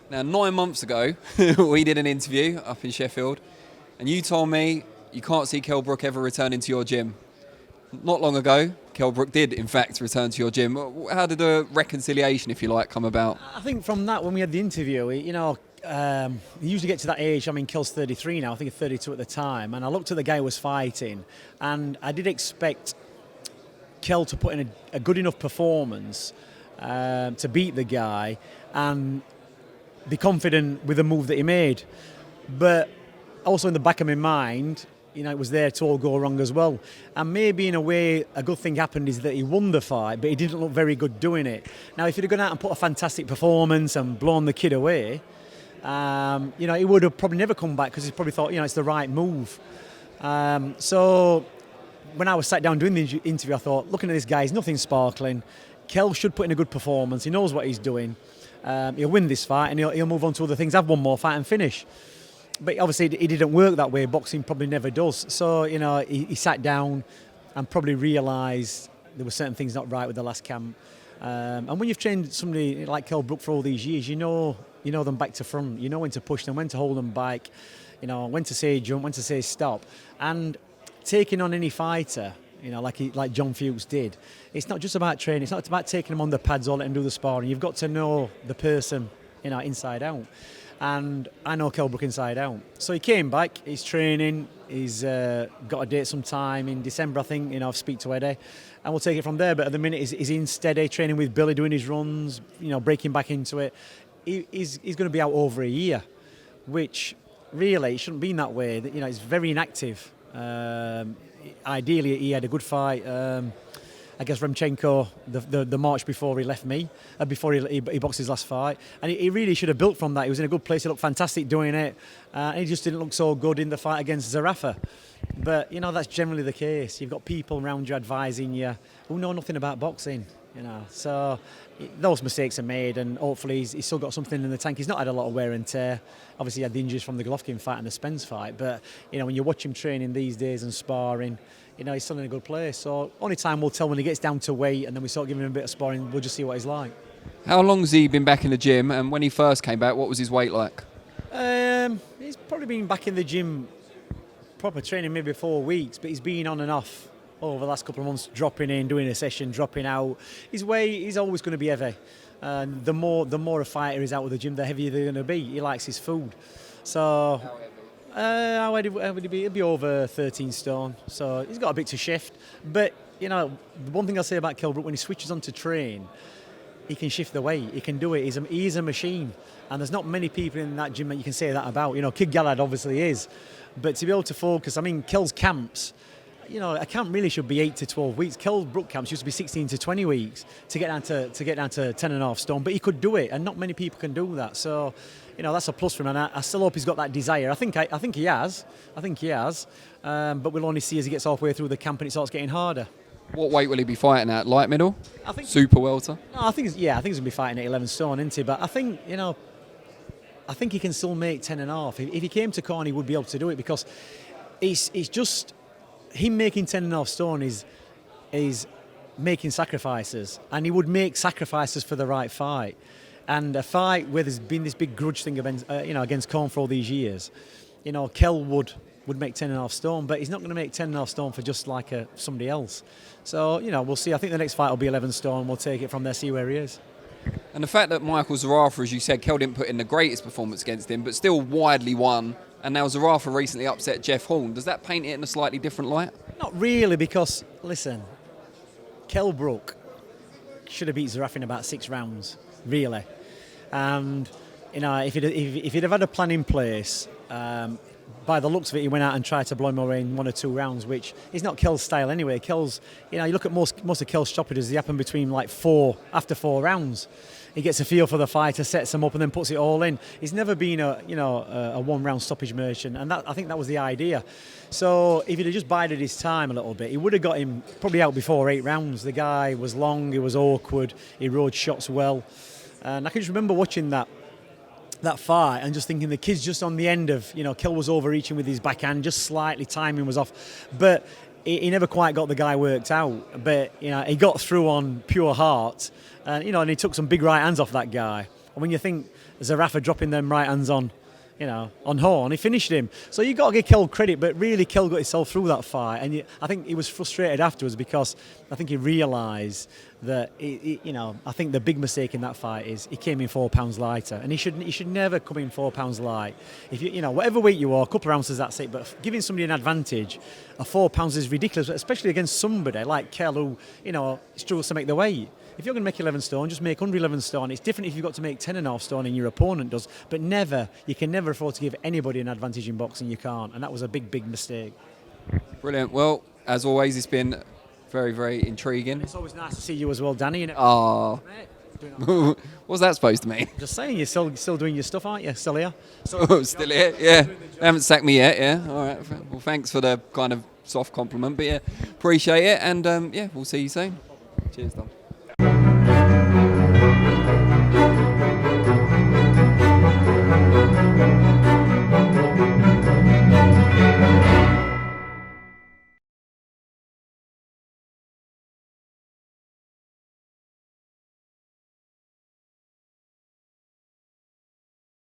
Now, 9 months ago, we did an interview up in Sheffield, and you told me you can't see Kell Brook ever returning to your gym. Not long ago, Kell Brook did, in fact, return to your gym. How did the reconciliation, if you like, come about? I think from that, when we had the interview, you usually get to that age. I mean, Kell's 33 now, I think 32 at the time, and I looked at the guy who was fighting, and I did expect Kell to put in a good enough performance to beat the guy and be confident with the move that he made. But also in the back of my mind, it was there to all go wrong as well. And maybe in a way, a good thing happened is that he won the fight, but he didn't look very good doing it. Now, if he'd have gone out and put a fantastic performance and blown the kid away, he would have probably never come back because he probably thought, it's the right move. So when I was sat down doing the interview, I thought, looking at this guy, he's nothing sparkling. Kell should put in a good performance. He knows what he's doing. He'll win this fight and he'll move on to other things, have one more fight and finish. But obviously it didn't work that way. Boxing probably never does. So, he sat down and probably realised there were certain things not right with the last camp. And when you've trained somebody like Kell Brook for all these years, you know them back to front. You know when to push them, when to hold them back, when to say jump, when to say stop. And taking on any fighter, like John Fuchs did, it's not just about training. It's not about taking them on the pads or letting them do the sparring. You've got to know the person, inside out. And I know Kell Brook inside out. So he came back, he's training, he's got a date sometime in December, I think, I'll speak to Eddie, and we'll take it from there. But at the minute, he's in steady, training with Billy, doing his runs, breaking back into it. He's going to be out over a year, which really it shouldn't be that way. He's very inactive. Ideally, he had a good fight against Remchenko the March before he left me, before he boxed his last fight. And he really should have built from that. He was in a good place, he looked fantastic doing it. And he just didn't look so good in the fight against Zarafa. But, that's generally the case. You've got people around you advising you who know nothing about boxing, So those mistakes are made, and hopefully he's still got something in the tank. He's not had a lot of wear and tear. Obviously, he had the injuries from the Golovkin fight and the Spence fight. But, when you watch him training these days and sparring, he's still in a good place. So only time will tell when he gets down to weight, and then we start giving him a bit of sparring. We'll just see what he's like. How long has he been back in the gym, and when he first came back, what was his weight like? He's probably been back in the gym, proper training, maybe 4 weeks, but he's been on and off over the last couple of months, dropping in, doing a session, dropping out. His weight is always going to be heavy. The more a fighter is out of the gym, the heavier they're going to be. He likes his food. So how heavy would he be? He'd be over 13 stone. So he's got a bit to shift. But, the one thing I'll say about Kell Brook, when he switches on to train, he can shift the weight. He can do it. He's a machine. And there's not many people in that gym that you can say that about. Kid Gallard obviously is. But to be able to focus, Kell's camps, a camp really should be 8 to 12 weeks. Kell Brook camps used to be 16 to 20 weeks to get down to 10.5 stone. But he could do it, and not many people can do that. So, that's a plus for him. And I still hope he's got that desire. I think he has. But we'll only see as he gets halfway through the camp and it starts getting harder. What weight will he be fighting at? Light middle? I think super welter? No, I think he's going to be fighting at 11 stone, isn't he? But I think, I think he can still make 10.5. If he came to corner, he would be able to do it, because it's just him making 10.5 stone is making sacrifices, and he would make sacrifices for the right fight. And a fight where there's been this big grudge thing against Corn for all these years, Kell would make 10.5 stone, but he's not going to make 10.5 stone for just like somebody else. So, we'll see. I think the next fight will be 11 stone. We'll take it from there, see where he is. And the fact that Michael Zarafa, as you said, Kell didn't put in the greatest performance against him, but still widely won, and now Zarafa recently upset Jeff Horn. Does that paint it in a slightly different light? Not really, because, listen, Kell Brook should have beat Zarafa in about 6 rounds, really. And, if he'd have had a plan in place, by the looks of it, he went out and tried to blow him away in 1 or 2 rounds, which is not Kell's style anyway. Kell's, you look at most of Kell's stoppages, they happen between after 4 rounds. He gets a feel for the fighter, sets him up, and then puts it all in. He's never been a 1-round stoppage merchant, and I think that was the idea. So if he'd have just bided his time a little bit, he would have got him probably out before 8 rounds. The guy was long, he was awkward, he rode shots well, and I can just remember watching that fight and just thinking the kid's just on the end of, Kell was overreaching with his backhand, just slightly, timing was off, but he never quite got the guy worked out. But he got through on pure heart, and and he took some big right hands off that guy, And when you think Zarafa dropping them right hands on, on Horn, he finished him. So you got to give Kell credit, but really Kell got himself through that fight, and I think he was frustrated afterwards because I think he realised that I think the big mistake in that fight is he came in 4 pounds lighter, and he should never come in 4 pounds light. If whatever weight you are, a couple of ounces, that's it. But giving somebody an advantage of 4 pounds is ridiculous, especially against somebody like Kell who struggles to make the weight. If you're going to make 11 stone, just make under 11 stone. It's different if you've got to make 10.5 stone and your opponent does. But you can never afford to give anybody an advantage in boxing. You can't. And that was a big, big mistake. Brilliant. Well, as always, it's been very, very intriguing. It's always nice to see you as well, Danny. Oh. What's that supposed to mean? Just saying, you're still doing your stuff, aren't you? Still here? Still here, yeah. They haven't sacked me yet, yeah. All right. Well, thanks for the kind of soft compliment. But yeah, appreciate it. And yeah, we'll see you soon. Cheers, Dom.